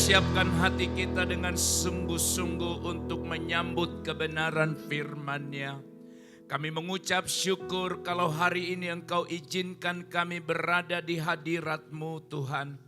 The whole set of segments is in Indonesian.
siapkan hati kita dengan sungguh-sungguh untuk menyambut kebenaran firman-Nya. Kami mengucap syukur kalau hari ini Engkau izinkan kami berada di hadirat-Mu Tuhan.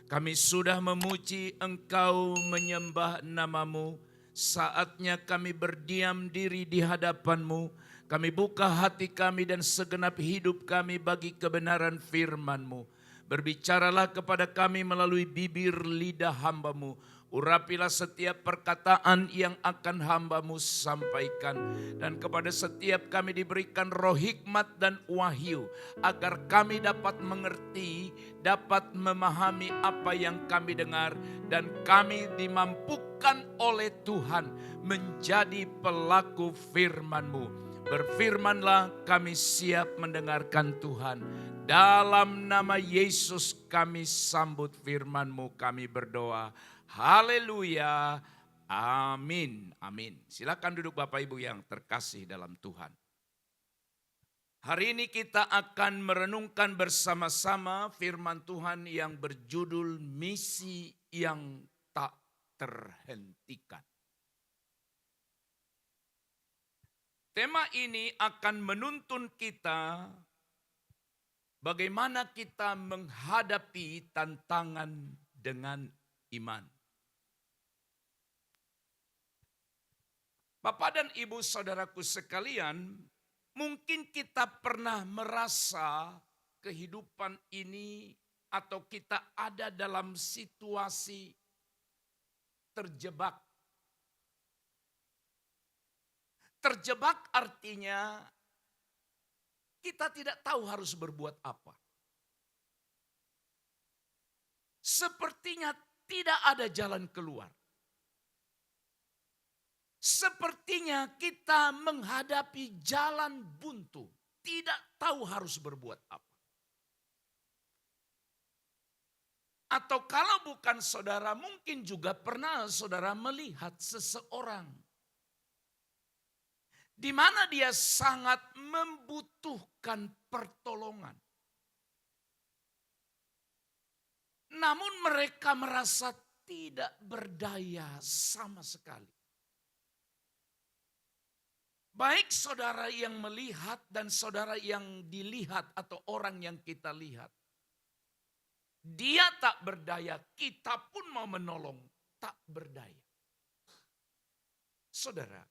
Kami sudah memuji Engkau, menyembah nama-Mu. Saatnya kami berdiam diri di hadapan-Mu. Kami buka hati kami dan segenap hidup kami bagi kebenaran firman-Mu. Berbicaralah kepada kami melalui bibir lidah hamba-Mu. Urapilah setiap perkataan yang akan hamba-Mu sampaikan. Dan kepada setiap kami diberikan roh hikmat dan wahyu. Agar kami dapat mengerti, dapat memahami apa yang kami dengar. Dan kami dimampukan oleh Tuhan menjadi pelaku firman-Mu. Berfirmanlah, kami siap mendengarkan Tuhan. Dalam nama Yesus kami sambut firman-Mu, kami berdoa. Haleluya. Amin. Amin. Silakan duduk Bapak Ibu yang terkasih dalam Tuhan. Hari ini kita akan merenungkan bersama-sama firman Tuhan yang berjudul misi yang tak terhentikan. Tema ini akan menuntun kita bagaimana kita menghadapi tantangan dengan iman. Bapak dan Ibu saudaraku sekalian, mungkin kita pernah merasa kehidupan ini atau kita ada dalam situasi terjebak. Terjebak artinya kita tidak tahu harus berbuat apa. Sepertinya tidak ada jalan keluar. Sepertinya kita menghadapi jalan buntu, tidak tahu harus berbuat apa. Atau kalau bukan saudara, mungkin juga pernah saudara melihat seseorang di mana dia sangat membutuhkan pertolongan. Namun mereka merasa tidak berdaya sama sekali. Baik saudara yang melihat dan saudara yang dilihat atau orang yang kita lihat. Dia tak berdaya, kita pun mau menolong, tak berdaya. Saudara,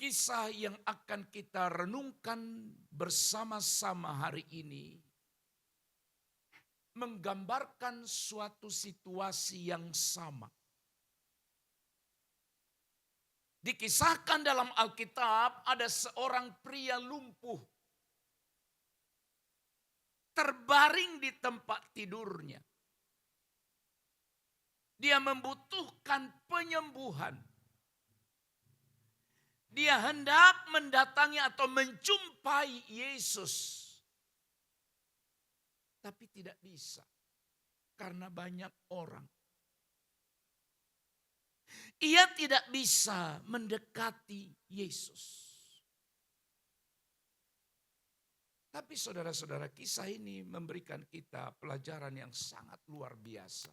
kisah yang akan kita renungkan bersama-sama hari ini menggambarkan suatu situasi yang sama. Dikisahkan dalam Alkitab ada seorang pria lumpuh terbaring di tempat tidurnya. Dia membutuhkan penyembuhan. Dia hendak mendatangi atau menjumpai Yesus. Tapi tidak bisa. Karena banyak orang. Ia tidak bisa mendekati Yesus. Tapi saudara-saudara, kisah ini memberikan kita pelajaran yang sangat luar biasa.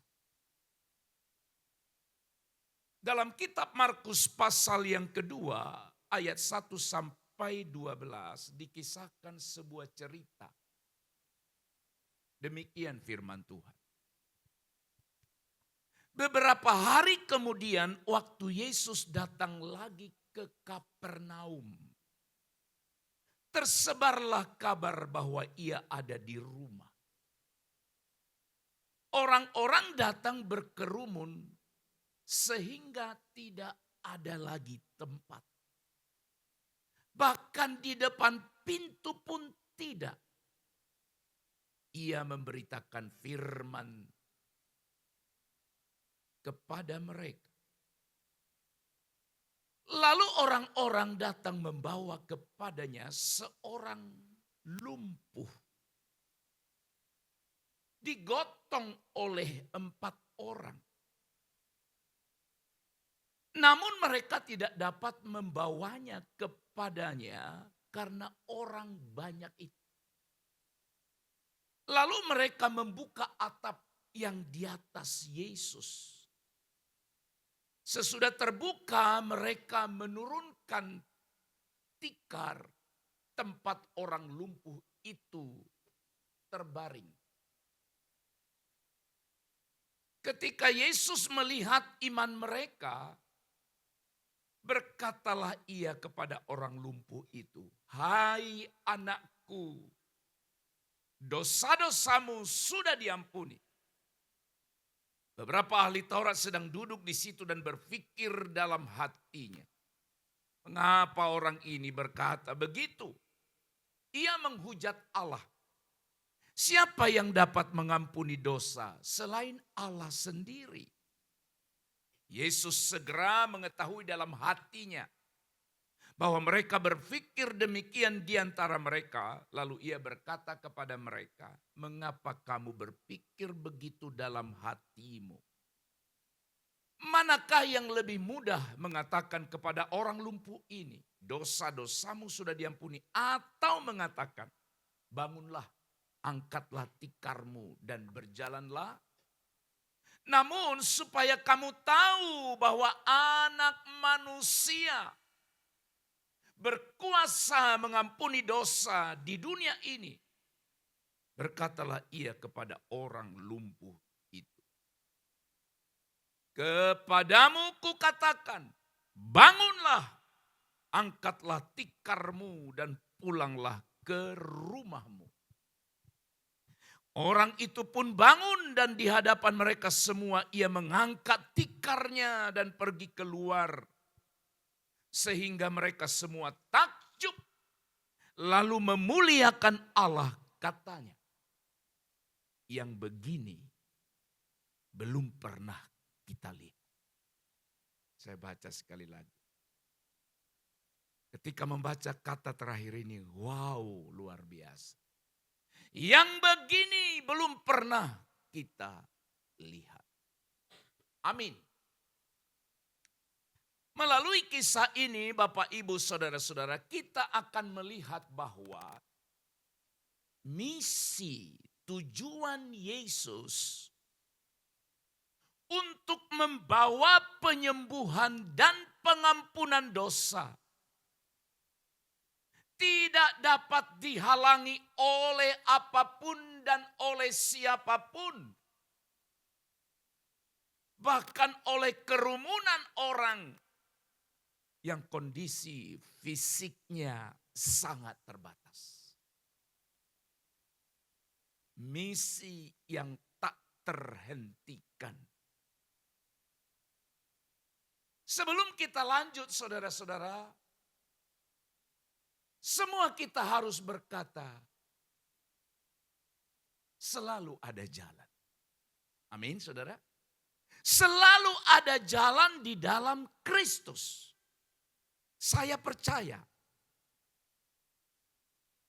Dalam kitab Markus pasal yang kedua, ayat 1 sampai 12 dikisahkan sebuah cerita. Demikian firman Tuhan. Beberapa hari kemudian waktu Yesus datang lagi ke Kapernaum. Tersebarlah kabar bahwa ia ada di rumah. Orang-orang datang berkerumun sehingga tidak ada lagi tempat. Bahkan di depan pintu pun tidak. Ia memberitakan firman kepada mereka. Lalu orang-orang datang membawa kepadanya seorang lumpuh. Digotong oleh 4 orang. Namun mereka tidak dapat membawanya kepadanya karena orang banyak itu. Lalu mereka membuka atap yang di atas Yesus. Sesudah terbuka, mereka menurunkan tikar tempat orang lumpuh itu terbaring. Ketika Yesus melihat iman mereka, berkatalah ia kepada orang lumpuh itu, "Hai anakku, dosa-dosamu sudah diampuni." Beberapa ahli Taurat sedang duduk di situ dan berpikir dalam hatinya, mengapa orang ini berkata begitu? Ia menghujat Allah. Siapa yang dapat mengampuni dosa selain Allah sendiri? Yesus segera mengetahui dalam hatinya bahwa mereka berpikir demikian di antara mereka. Lalu ia berkata kepada mereka, "Mengapa kamu berpikir begitu dalam hatimu? Manakah yang lebih mudah mengatakan kepada orang lumpuh ini, 'Dosa-dosamu sudah diampuni,' atau mengatakan, 'Bangunlah, angkatlah tikarmu dan berjalanlah'? Namun supaya kamu tahu bahwa Anak Manusia berkuasa mengampuni dosa di dunia ini," berkatalah ia kepada orang lumpuh itu, "Kepadamu kukatakan, bangunlah, angkatlah tikarmu dan pulanglah ke rumahmu." Orang itu pun bangun dan di hadapan mereka semua ia mengangkat tikarnya dan pergi keluar. Sehingga mereka semua takjub lalu memuliakan Allah, katanya, "Yang begini belum pernah kita lihat." Saya baca sekali lagi. Ketika membaca kata terakhir ini, wow, luar biasa. Yang begini belum pernah kita lihat. Amin. Melalui kisah ini, Bapak, Ibu, Saudara-saudara, kita akan melihat bahwa misi tujuan Yesus untuk membawa penyembuhan dan pengampunan dosa tidak dapat dihalangi oleh apapun dan oleh siapapun. Bahkan oleh kerumunan orang yang kondisi fisiknya sangat terbatas. Misi yang tak terhentikan. Sebelum kita lanjut, saudara-saudara, semua kita harus berkata, selalu ada jalan. Amin, saudara. Selalu ada jalan di dalam Kristus. Saya percaya.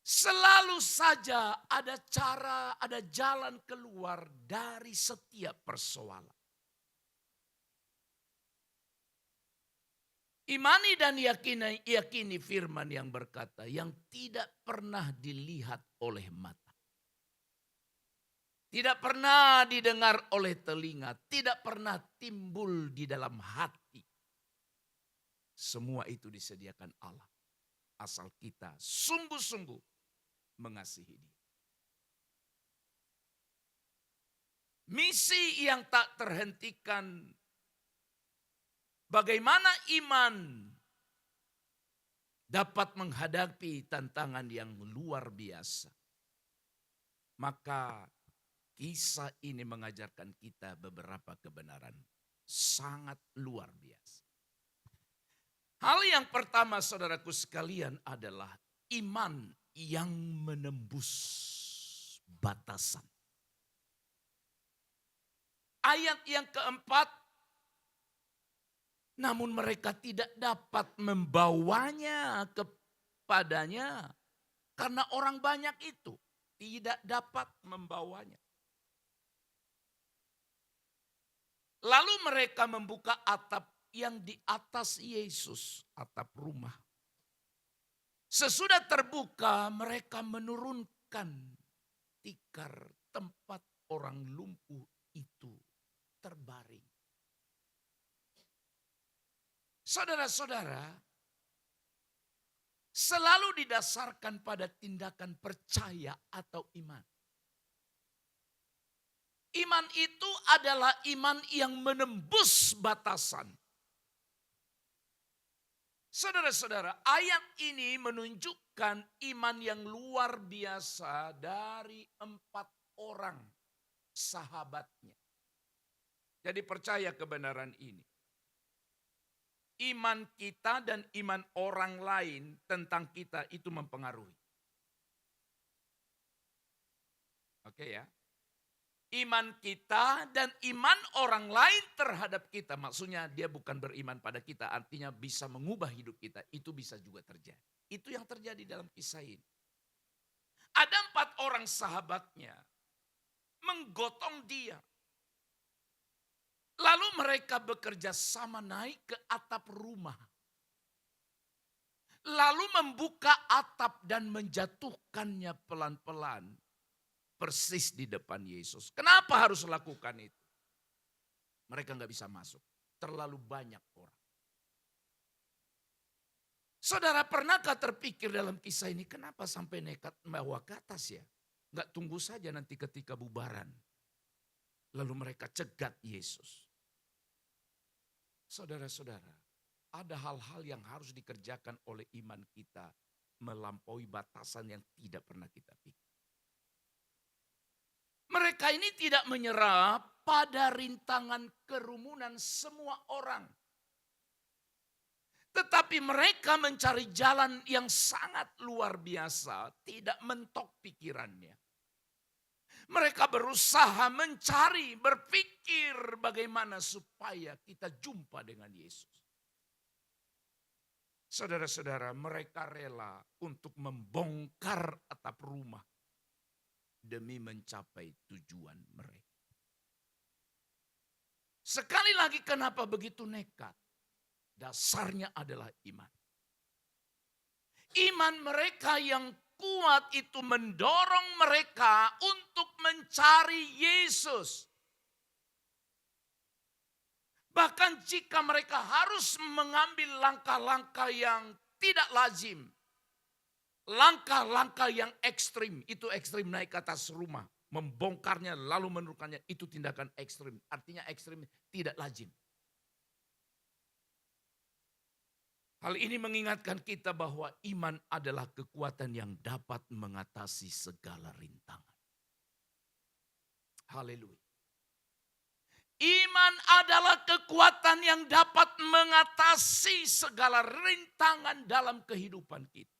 Selalu saja ada cara, ada jalan keluar dari setiap persoalan. Imani dan yakini firman yang berkata, yang tidak pernah dilihat oleh mata, tidak pernah didengar oleh telinga, tidak pernah timbul di dalam hati. Semua itu disediakan Allah. Asal kita sungguh-sungguh mengasihi Dia. Misi yang tak terhentikan. Bagaimana iman dapat menghadapi tantangan yang luar biasa. Maka kisah ini mengajarkan kita beberapa kebenaran sangat luar biasa. Hal yang pertama, saudaraku sekalian, adalah iman yang menembus batasan. Ayat yang keempat, namun mereka tidak dapat membawanya kepadanya karena orang banyak itu tidak dapat membawanya. Lalu mereka membuka atap yang di atas Yesus, atap rumah. Sesudah terbuka, mereka menurunkan tikar tempat orang lumpuh Saudara-saudara, selalu didasarkan pada tindakan percaya atau iman. Iman itu adalah iman yang menembus batasan. Saudara-saudara, ayat ini menunjukkan iman yang luar biasa dari 4 orang sahabatnya. Jadi percaya kebenaran ini. Iman kita dan iman orang lain tentang kita itu mempengaruhi. Oke ya. Iman kita dan iman orang lain terhadap kita. Maksudnya dia bukan beriman pada kita. Artinya bisa mengubah hidup kita. Itu bisa juga terjadi. Itu yang terjadi dalam kisah ini. Ada 4 orang sahabatnya menggotong dia. Lalu mereka bekerja sama naik ke atap rumah. Lalu membuka atap dan menjatuhkannya pelan-pelan. Persis di depan Yesus. Kenapa harus lakukan itu? Mereka nggak bisa masuk. Terlalu banyak orang. Saudara, pernahkah terpikir dalam kisah ini, kenapa sampai nekat membawa ke atas ya? Nggak tunggu saja nanti ketika bubaran. Lalu mereka cegat Yesus. Saudara-saudara, ada hal-hal yang harus dikerjakan oleh iman kita melampaui batasan yang tidak pernah kita pikir. Mereka ini tidak menyerah pada rintangan kerumunan semua orang. Tetapi mereka mencari jalan yang sangat luar biasa, tidak mentok pikirannya. Mereka berusaha mencari, berpikir bagaimana supaya kita jumpa dengan Yesus. Saudara-saudara, mereka rela untuk membongkar atap rumah demi mencapai tujuan mereka. Sekali lagi, kenapa begitu nekat? Dasarnya adalah iman. Iman mereka yang kuat itu mendorong mereka untuk mencari Yesus. Bahkan jika mereka harus mengambil langkah-langkah yang tidak lazim. Langkah-langkah yang ekstrim, itu ekstrim naik ke atas rumah. Membongkarnya lalu menurunkannya, itu tindakan ekstrim. Artinya ekstrim tidak lazim. Hal ini mengingatkan kita bahwa iman adalah kekuatan yang dapat mengatasi segala rintangan. Haleluya. Iman adalah kekuatan yang dapat mengatasi segala rintangan dalam kehidupan kita.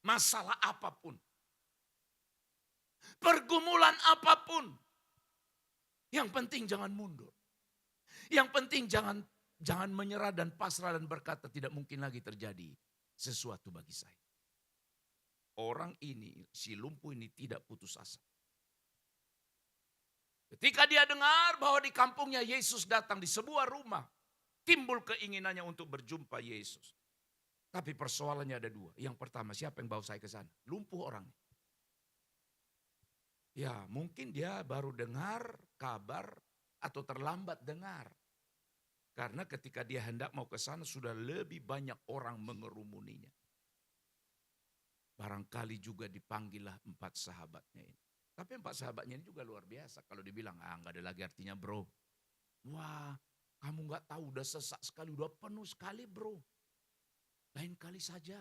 Masalah apapun. Pergumulan apapun. Yang penting jangan mundur. Yang penting jangan menyerah dan pasrah dan berkata tidak mungkin lagi terjadi sesuatu bagi saya. Orang ini, si lumpuh ini tidak putus asa. Ketika dia dengar bahwa di kampungnya Yesus datang di sebuah rumah, timbul keinginannya untuk berjumpa Yesus. Tapi persoalannya ada 2. Yang pertama, siapa yang bawa saya ke sana? Lumpuh orang. Ya, mungkin dia baru dengar kabar atau terlambat dengar. Karena ketika dia hendak mau ke sana sudah lebih banyak orang mengerumuninya. Barangkali juga dipanggillah 4 sahabatnya ini. Tapi 4 sahabatnya ini juga luar biasa. Kalau dibilang, nggak ada lagi artinya bro. Wah, kamu nggak tahu udah sesak sekali, udah penuh sekali bro. Lain kali saja.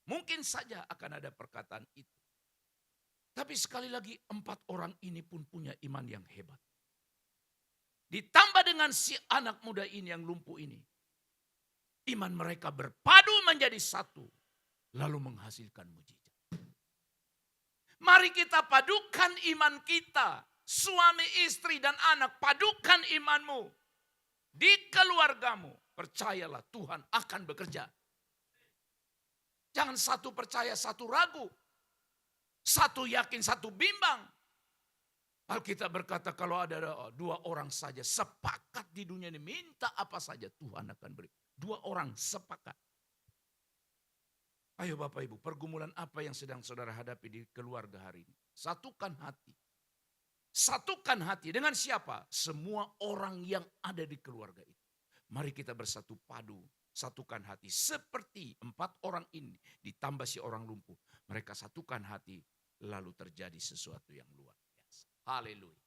Mungkin saja akan ada perkataan itu. Tapi sekali lagi 4 orang ini pun punya iman yang hebat. Ditambah dengan si anak muda ini yang lumpuh ini. Iman mereka berpadu menjadi satu. Lalu menghasilkan mujizat. Mari kita padukan iman kita. Suami, istri, dan anak, padukan imanmu. Di keluargamu. Percayalah Tuhan akan bekerja. Jangan satu percaya, satu ragu. Satu yakin, satu bimbang. Alkitab berkata kalau ada 2 orang saja sepakat di dunia ini. Minta apa saja Tuhan akan beri. 2 orang sepakat. Ayo Bapak Ibu, pergumulan apa yang sedang saudara hadapi di keluarga hari ini? Satukan hati. Satukan hati dengan siapa? Semua orang yang ada di keluarga itu. Mari kita bersatu padu, satukan hati. Seperti 4 orang ini ditambah si orang lumpuh. Mereka satukan hati, lalu terjadi sesuatu yang luar biasa. Haleluya.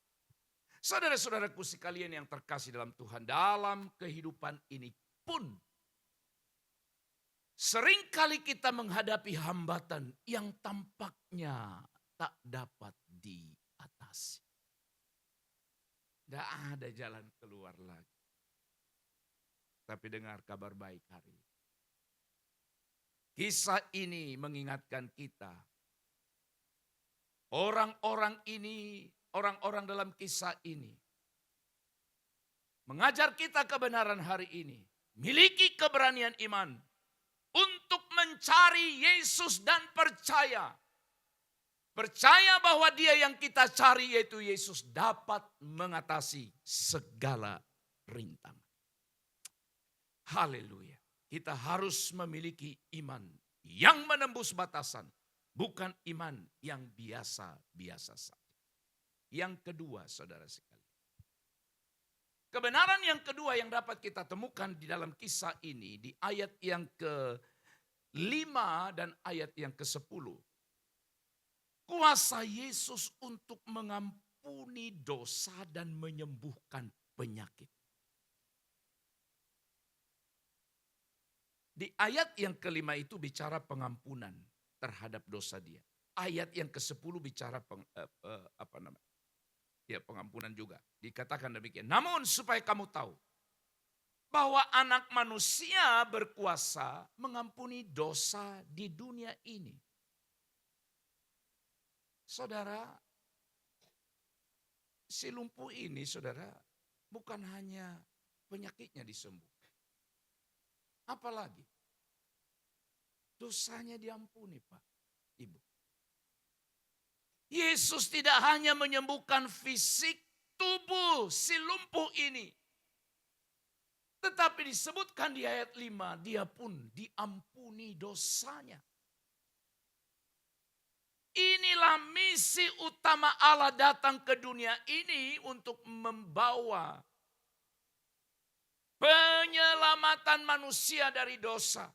Saudara-saudaraku sekalian yang terkasih dalam Tuhan, dalam kehidupan ini pun seringkali kita menghadapi hambatan yang tampaknya tak dapat diatasi. Tidak ada jalan keluar lagi. Tapi dengar kabar baik hari ini. Kisah ini mengingatkan kita. Orang-orang ini, orang-orang dalam kisah ini. Mengajar kita kebenaran hari ini. Miliki keberanian iman. Untuk mencari Yesus dan percaya. Percaya bahwa dia yang kita cari yaitu Yesus dapat mengatasi segala rintangan. Haleluya. Kita harus memiliki iman yang menembus batasan. Bukan iman yang biasa-biasa saja. Yang kedua saudara sekalian. Kebenaran yang kedua yang dapat kita temukan di dalam kisah ini. Di ayat yang ke-5 dan ayat yang ke-10. Kuasa Yesus untuk mengampuni dosa dan menyembuhkan penyakit. Di ayat yang ke-5 itu bicara pengampunan terhadap dosa dia. Ayat yang ke-10 bicara pengampunan juga. Dikatakan demikian. Namun supaya kamu tahu bahwa Anak Manusia berkuasa mengampuni dosa di dunia ini. Saudara, si lumpuh ini saudara bukan hanya penyakitnya disembuhkan. Apalagi dosanya diampuni Pak, Ibu. Yesus tidak hanya menyembuhkan fisik tubuh si lumpuh ini. Tetapi disebutkan di ayat 5, dia pun diampuni dosanya. Inilah misi utama Allah datang ke dunia ini untuk membawa penyelamatan manusia dari dosa.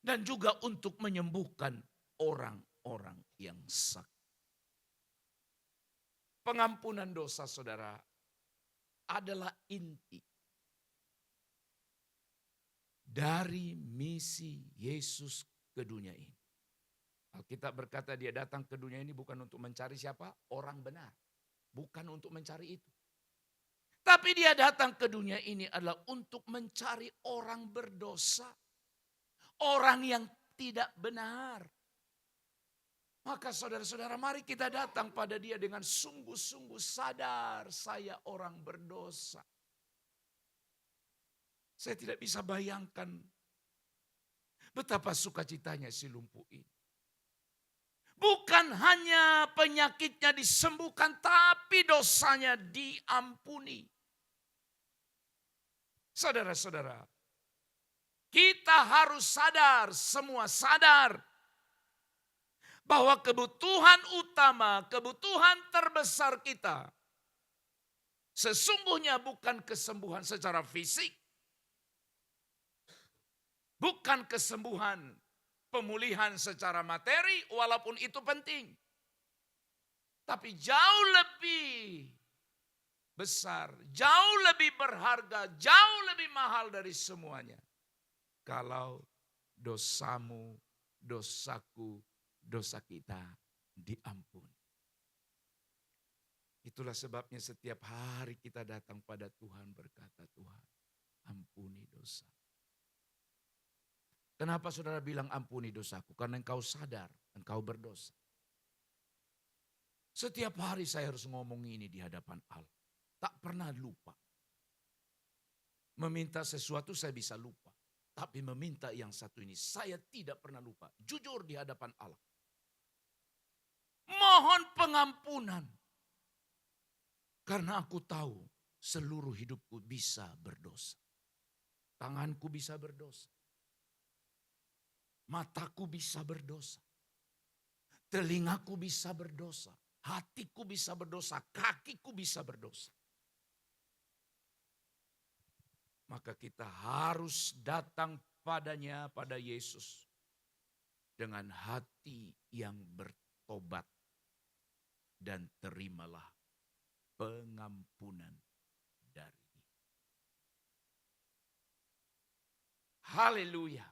Dan juga untuk menyembuhkan orang-orang yang sakit. Pengampunan dosa saudara adalah inti dari misi Yesus ke dunia ini. Alkitab berkata dia datang ke dunia ini bukan untuk mencari siapa? Orang benar. Bukan untuk mencari itu. Tapi dia datang ke dunia ini adalah untuk mencari orang berdosa. Orang yang tidak benar. Maka saudara-saudara mari kita datang pada dia dengan sungguh-sungguh sadar saya orang berdosa. Saya tidak bisa bayangkan betapa sukacitanya si lumpuh ini. Bukan hanya penyakitnya disembuhkan, tapi dosanya diampuni. Saudara-saudara, kita harus sadar, semua sadar, bahwa kebutuhan utama, kebutuhan terbesar kita, sesungguhnya bukan kesembuhan secara fisik, bukan kesembuhan pemulihan secara materi, walaupun itu penting. Tapi jauh lebih besar, jauh lebih berharga, jauh lebih mahal dari semuanya. Kalau dosamu, dosaku, dosa kita diampuni. Itulah sebabnya setiap hari kita datang pada Tuhan berkata, Tuhan ampuni dosa. Kenapa saudara bilang ampuni dosaku? Karena engkau sadar, engkau berdosa. Setiap hari saya harus ngomong ini di hadapan Allah. Tak pernah lupa. Meminta sesuatu saya bisa lupa. Tapi meminta yang satu ini saya tidak pernah lupa. Jujur di hadapan Allah. Mohon pengampunan. Karena aku tahu seluruh hidupku bisa berdosa. Tanganku bisa berdosa. Mataku bisa berdosa. Telingaku bisa berdosa. Hatiku bisa berdosa, kakiku bisa berdosa. Maka kita harus datang padanya, pada Yesus. Dengan hati yang bertobat. Dan terimalah pengampunan dari Dia. Haleluya,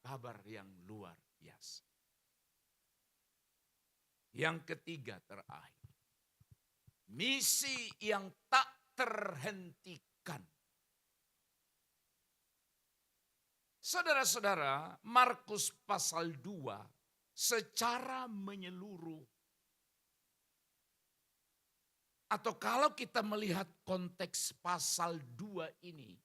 kabar yang luar biasa. Yang ketiga terakhir. Misi yang tak terhentikan. Saudara-saudara, Markus pasal 2 secara menyeluruh. Atau kalau kita melihat konteks pasal 2 ini.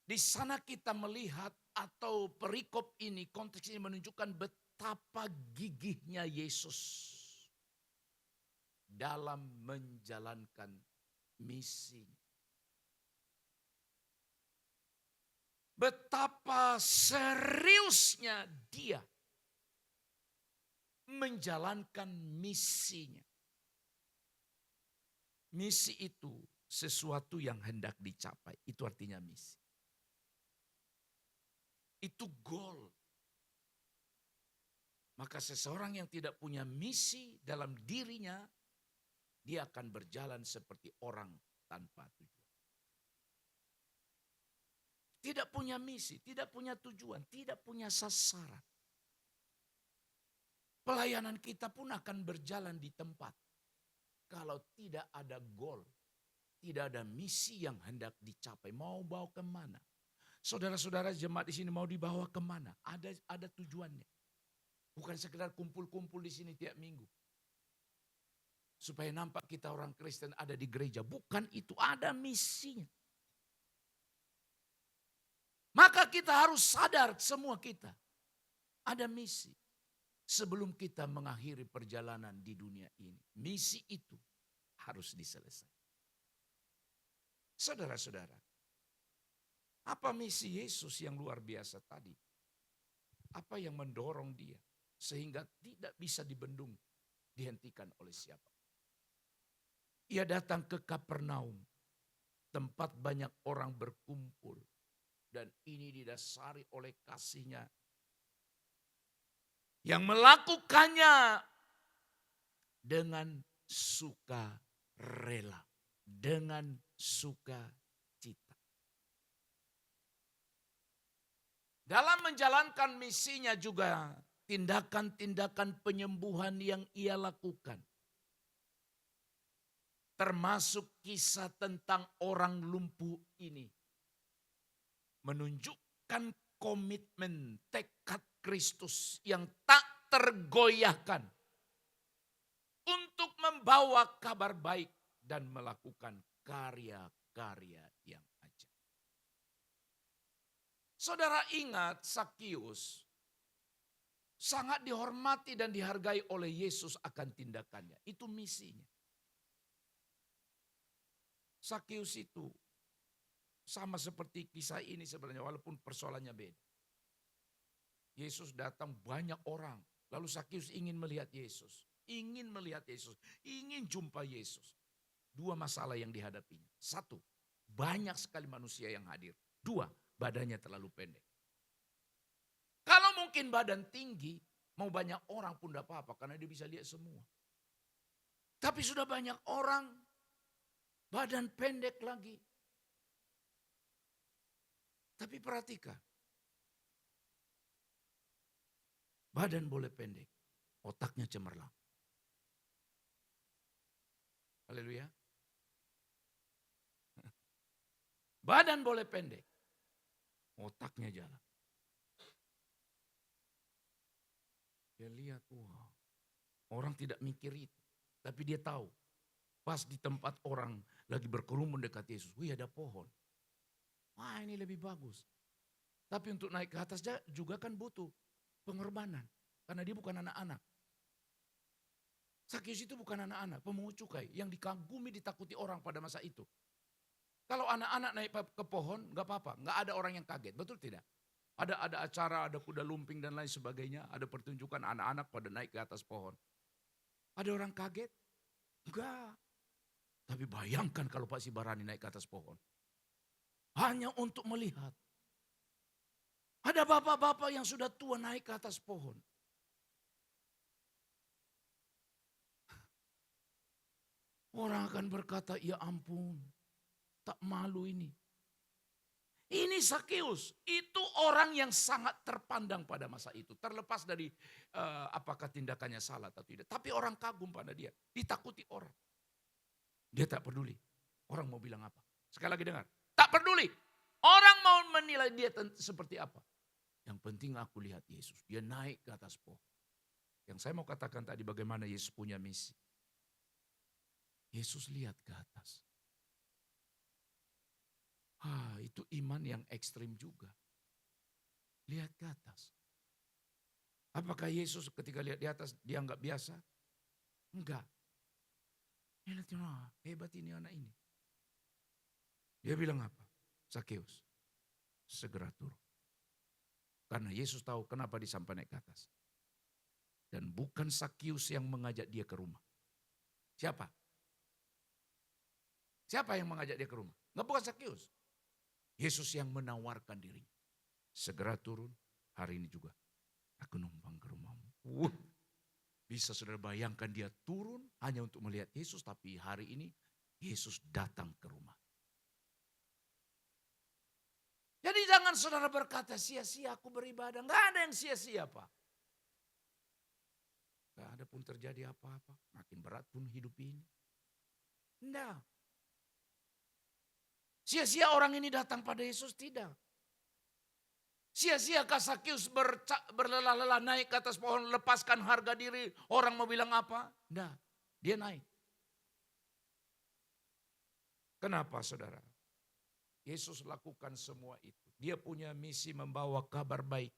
Di sana kita melihat atau perikop ini, konteks ini menunjukkan betapa gigihnya Yesus dalam menjalankan misinya. Betapa seriusnya Dia menjalankan misinya. Misi itu sesuatu yang hendak dicapai. Itu artinya misi. Itu goal. Maka seseorang yang tidak punya misi dalam dirinya, dia akan berjalan seperti orang tanpa tujuan. Tidak punya misi, tidak punya tujuan, tidak punya sasaran. Pelayanan kita pun akan berjalan di tempat. Kalau tidak ada goal, tidak ada misi yang hendak dicapai, mau bawa kemana? Saudara-saudara jemaat di sini mau dibawa kemana? Ada tujuannya. Bukan sekedar kumpul-kumpul di sini tiap minggu. Supaya nampak kita orang Kristen ada di gereja. Bukan itu, ada misinya. Maka kita harus sadar semua kita. Ada misi. Sebelum kita mengakhiri perjalanan di dunia ini. Misi itu harus diselesaikan. Saudara-saudara. Apa misi Yesus yang luar biasa tadi? Apa yang mendorong Dia? Sehingga tidak bisa dibendung, dihentikan oleh siapa. Ia datang ke Kapernaum. Tempat banyak orang berkumpul. Dan ini didasari oleh kasih-Nya. Yang melakukannya dengan sukarela, dengan sukacita. Dalam menjalankan misinya juga tindakan-tindakan penyembuhan yang ia lakukan. Termasuk kisah tentang orang lumpuh ini. Menunjukkan komitmen, tekad Kristus yang tak tergoyahkan untuk membawa kabar baik dan melakukan karya-karya yang ajaib. Saudara ingat Sakius sangat dihormati dan dihargai oleh Yesus akan tindakannya. Itu misinya. Sakius itu sama seperti kisah ini sebenarnya walaupun persoalannya beda. Yesus datang banyak orang. Lalu Sakius ingin melihat Yesus. Ingin melihat Yesus. Ingin jumpa Yesus. Dua masalah yang dihadapinya. Satu, banyak sekali manusia yang hadir. Dua, badannya terlalu pendek. Kalau mungkin badan tinggi, mau banyak orang pun tidak apa-apa. Karena dia bisa lihat semua. Tapi sudah banyak orang, badan pendek lagi. Tapi perhatikan. Badan boleh pendek, otaknya cemerlang. Haleluya. Badan boleh pendek, otaknya jalan. Dia lihat, wah, orang tidak mikir itu. Tapi dia tahu, pas di tempat orang lagi berkerumun dekat Yesus, wih ada pohon. Wah ini lebih bagus. Tapi untuk naik ke atas juga kan butuh pengorbanan. Karena dia bukan anak-anak. Sakius itu bukan anak-anak, pemungut cukai. Yang dikagumi, ditakuti orang pada masa itu. Kalau anak-anak naik ke pohon, gak apa-apa. Gak ada orang yang kaget, betul tidak? Ada acara, ada kuda lumping dan lain sebagainya. Ada pertunjukan anak-anak pada naik ke atas pohon. Ada orang kaget? Enggak. Tapi bayangkan kalau Pak Sibarani naik ke atas pohon. Hanya untuk melihat. Ada bapak-bapak yang sudah tua naik ke atas pohon. Orang akan berkata, ya ampun, tak malu ini. Ini Sakeus, itu orang yang sangat terpandang pada masa itu. Terlepas dari apakah tindakannya salah atau tidak. Tapi orang kagum pada dia, ditakuti orang. Dia tak peduli, orang mau bilang apa. Sekali lagi dengar, tak peduli. Orang mau menilai dia seperti apa. Yang penting aku lihat Yesus, dia naik ke atas pohon. Yang saya mau katakan tadi bagaimana Yesus punya misi. Yesus lihat ke atas. Itu iman yang ekstrim juga. Lihat ke atas. Apakah Yesus ketika lihat di atas dia enggak biasa? Enggak. Dia lihat, hebat ini anak ini. Dia bilang apa? Sakeus, segera turun. Karena Yesus tahu kenapa dia sampai naik ke atas. Dan bukan Sakeus yang mengajak dia ke rumah. Siapa? Siapa yang mengajak dia ke rumah? Enggak, bukan Sakeus. Yesus yang menawarkan dirinya. Segera turun, hari ini juga aku numpang ke rumahmu. Bisa saudara bayangkan dia turun hanya untuk melihat Yesus. Tapi hari ini Yesus datang ke rumah. Jadi jangan saudara berkata sia-sia aku beribadah. Enggak ada yang sia-sia Pak. Enggak ada pun terjadi apa-apa. Makin berat pun hidup ini. Enggak. Sia-sia orang ini datang pada Yesus? Tidak. Sia-siakah Sakeus berlelah-lelah naik ke atas pohon, lepaskan harga diri, orang mau bilang apa? Tidak, dia naik. Kenapa saudara? Yesus lakukan semua itu. Dia punya misi membawa kabar baik.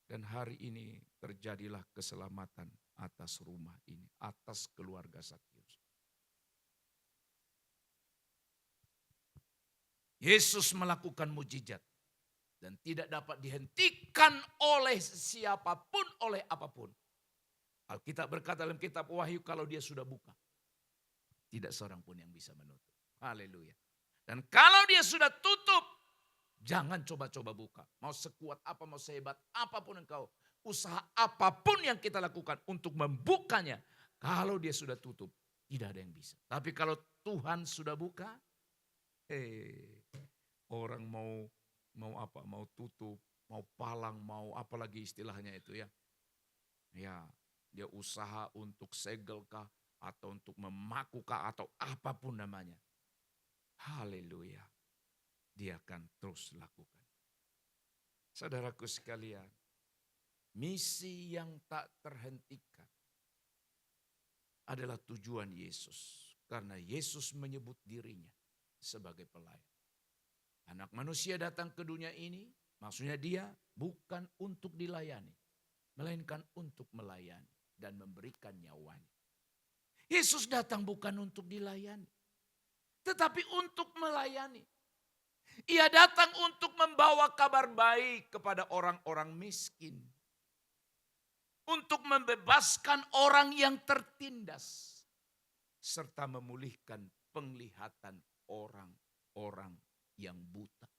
Dan hari ini terjadilah keselamatan atas rumah ini, atas keluarga Sakeus. Yesus melakukan mujizat dan tidak dapat dihentikan oleh siapapun, oleh apapun. Alkitab berkata dalam kitab Wahyu, kalau dia sudah buka, tidak seorang pun yang bisa menutup. Haleluya. Dan kalau dia sudah tutup, jangan coba-coba buka. Mau sekuat apa, mau sehebat apapun engkau, usaha apapun yang kita lakukan untuk membukanya, kalau dia sudah tutup, tidak ada yang bisa. Tapi kalau Tuhan sudah buka, orang mau apa, mau tutup, mau palang, mau apalagi istilahnya itu ya. Ya, dia usaha untuk segel kah, atau untuk memaku kah, atau apapun namanya. Haleluya. Dia akan terus lakukan. Saudaraku sekalian, misi yang tak terhentikan adalah tujuan Yesus. Karena Yesus menyebut dirinya sebagai pelayan. Anak manusia datang ke dunia ini, maksudnya dia bukan untuk dilayani, melainkan untuk melayani dan memberikan nyawanya. Yesus datang bukan untuk dilayani, tetapi untuk melayani. Ia datang untuk membawa kabar baik kepada orang-orang miskin. Untuk membebaskan orang yang tertindas. Serta memulihkan penglihatan orang-orang yang buta.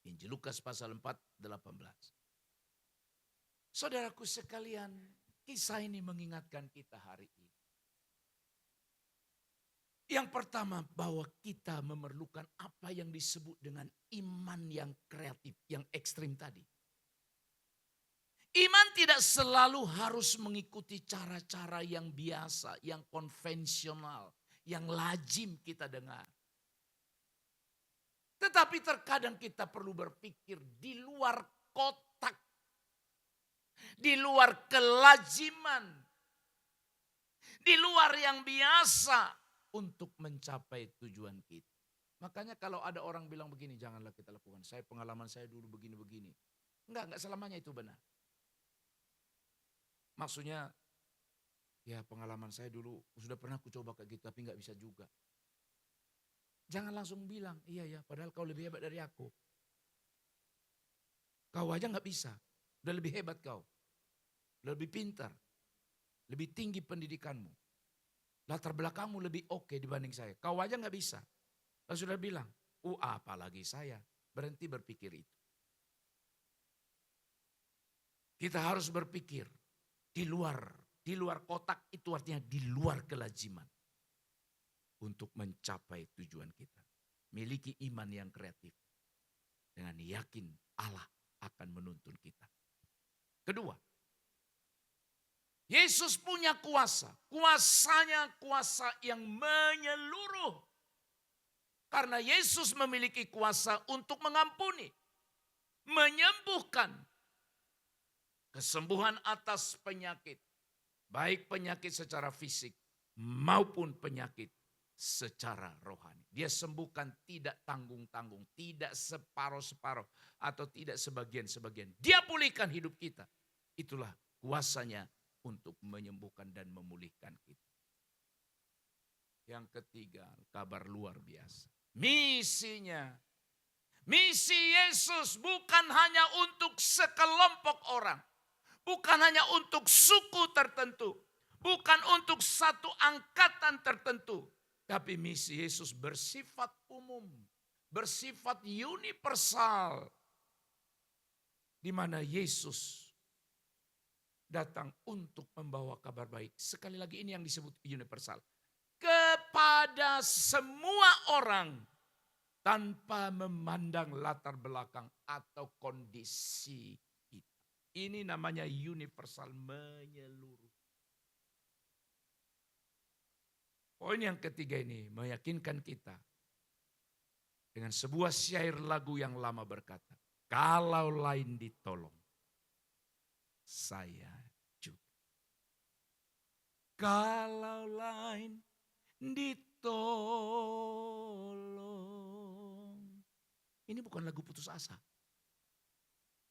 Injil Lukas pasal 4:18. Saudaraku sekalian, kisah ini mengingatkan kita hari ini. Yang pertama, bahwa kita memerlukan apa yang disebut dengan iman yang kreatif, yang ekstrim tadi. Iman tidak selalu harus mengikuti cara-cara yang biasa, yang konvensional, yang lazim kita dengar. Tetapi terkadang kita perlu berpikir di luar kotak, di luar kelaziman, di luar yang biasa untuk mencapai tujuan kita. Makanya kalau ada orang bilang begini, janganlah kita lakukan. Pengalaman saya dulu begini-begini. Enggak selamanya itu benar. Maksudnya, ya pengalaman saya dulu sudah pernah aku coba kayak gitu, tapi enggak bisa juga. Jangan langsung bilang, iya ya, padahal kau lebih hebat dari aku. Kau aja enggak bisa, udah lebih hebat kau. Udah lebih pintar. lebih tinggi pendidikanmu, latar belakangmu lebih oke dibanding saya. Kau aja nggak bisa. Lalu sudah bilang, apalagi saya. Berhenti berpikir itu. Kita harus berpikir di luar kotak, itu artinya di luar kelaziman. Untuk mencapai tujuan kita. Miliki iman yang kreatif. Dengan yakin Allah akan menuntun kita. Kedua, Yesus punya kuasa. Kuasanya kuasa yang menyeluruh. Karena Yesus memiliki kuasa untuk mengampuni. Menyembuhkan. Kesembuhan atas penyakit. Baik penyakit secara fisik maupun penyakit secara rohani. Dia sembuhkan tidak tanggung-tanggung. Tidak separuh-separuh. Atau tidak sebagian-sebagian. Dia pulihkan hidup kita. Itulah kuasanya untuk menyembuhkan dan memulihkan kita. Yang ketiga, kabar luar biasa. Misinya. Misi Yesus bukan hanya untuk sekelompok orang. Bukan hanya untuk suku tertentu. Bukan untuk satu angkatan tertentu. Tapi misi Yesus bersifat umum. Bersifat universal. Di mana Yesus datang untuk membawa kabar baik. Sekali lagi ini yang disebut universal. Kepada semua orang. Tanpa memandang latar belakang atau kondisi kita. Ini namanya universal, menyeluruh. Poin yang ketiga ini meyakinkan kita. Dengan sebuah syair lagu yang lama berkata. Kalau lain ditolong. Saya juga. Kalau lain ditolong. Ini bukan lagu putus asa.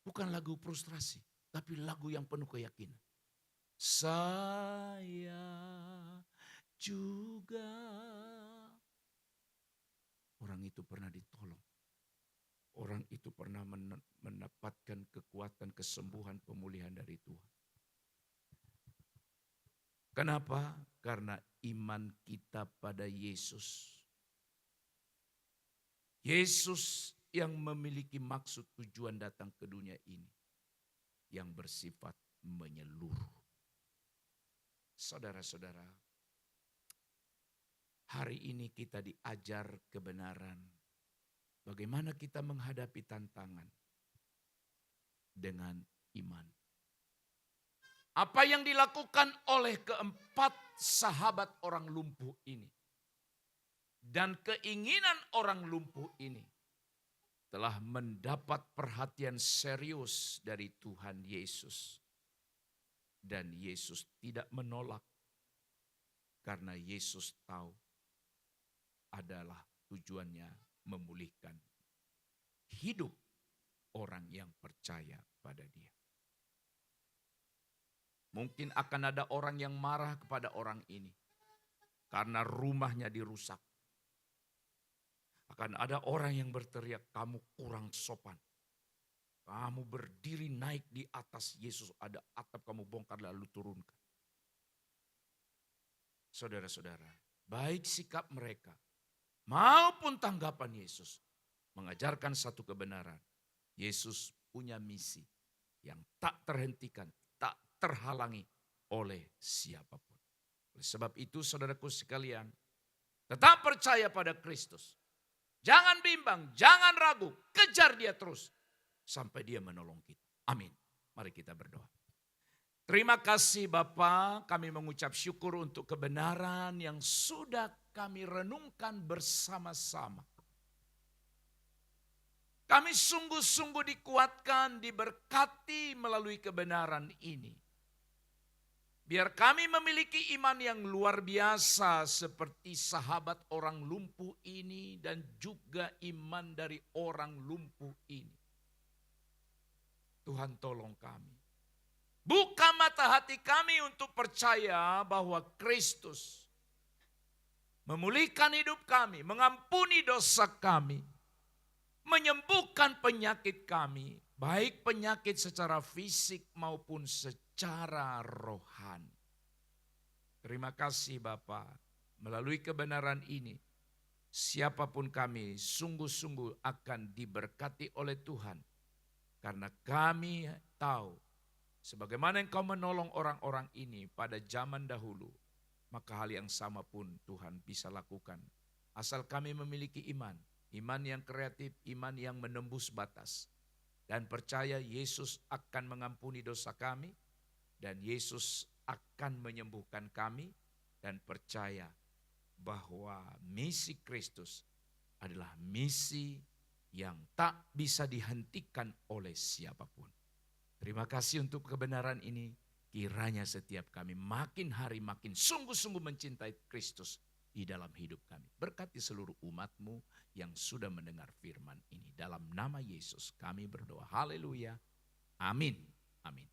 Bukan lagu frustrasi. Tapi lagu yang penuh keyakinan. Saya juga. Orang itu pernah ditolong. Orang itu pernah mendapatkan kekuatan, kesembuhan, pemulihan dari Tuhan. Kenapa? Karena iman kita pada Yesus. Yesus yang memiliki maksud tujuan datang ke dunia ini. Yang bersifat menyeluruh. Saudara-saudara, hari ini kita diajar kebenaran. Bagaimana kita menghadapi tantangan dengan iman. Apa yang dilakukan oleh keempat sahabat orang lumpuh ini. Dan keinginan orang lumpuh ini. Telah mendapat perhatian serius dari Tuhan Yesus. Dan Yesus tidak menolak. Karena Yesus tahu adalah tujuannya memulihkan hidup orang yang percaya pada Dia. Mungkin akan ada orang yang marah kepada orang ini karena rumahnya dirusak. Akan ada orang yang berteriak, kamu kurang sopan. Kamu berdiri naik di atas Yesus, ada atap kamu bongkar lalu turunkan. Saudara-saudara, baik sikap mereka maupun tanggapan Yesus mengajarkan satu kebenaran. Yesus punya misi yang tak terhentikan, tak terhalangi oleh siapapun. Oleh sebab itu saudaraku sekalian, tetap percaya pada Kristus. Jangan bimbang, jangan ragu, kejar Dia terus sampai Dia menolong kita. Amin. Mari kita berdoa. Terima kasih Bapa, kami mengucap syukur untuk kebenaran yang sudah kami renungkan bersama-sama. Kami sungguh-sungguh dikuatkan, diberkati melalui kebenaran ini. Biar kami memiliki iman yang luar biasa seperti sahabat orang lumpuh ini dan juga iman dari orang lumpuh ini. Tuhan tolong kami. Buka mata hati kami untuk percaya bahwa Kristus memulihkan hidup kami, mengampuni dosa kami, menyembuhkan penyakit kami, baik penyakit secara fisik maupun secara rohani. Terima kasih Bapa. Melalui kebenaran ini, siapapun kami sungguh-sungguh akan diberkati oleh Tuhan. Karena kami tahu, sebagaimana Engkau menolong orang-orang ini pada zaman dahulu, maka hal yang sama pun Tuhan bisa lakukan. Asal kami memiliki iman, iman yang kreatif, iman yang menembus batas. Dan percaya Yesus akan mengampuni dosa kami, dan Yesus akan menyembuhkan kami, dan percaya bahwa misi Kristus adalah misi yang tak bisa dihentikan oleh siapapun. Terima kasih untuk kebenaran ini. Kiranya setiap kami makin hari makin sungguh-sungguh mencintai Kristus di dalam hidup kami. Berkati seluruh umat-Mu yang sudah mendengar firman ini. Dalam nama Yesus kami berdoa. Haleluya. Amin. Amin.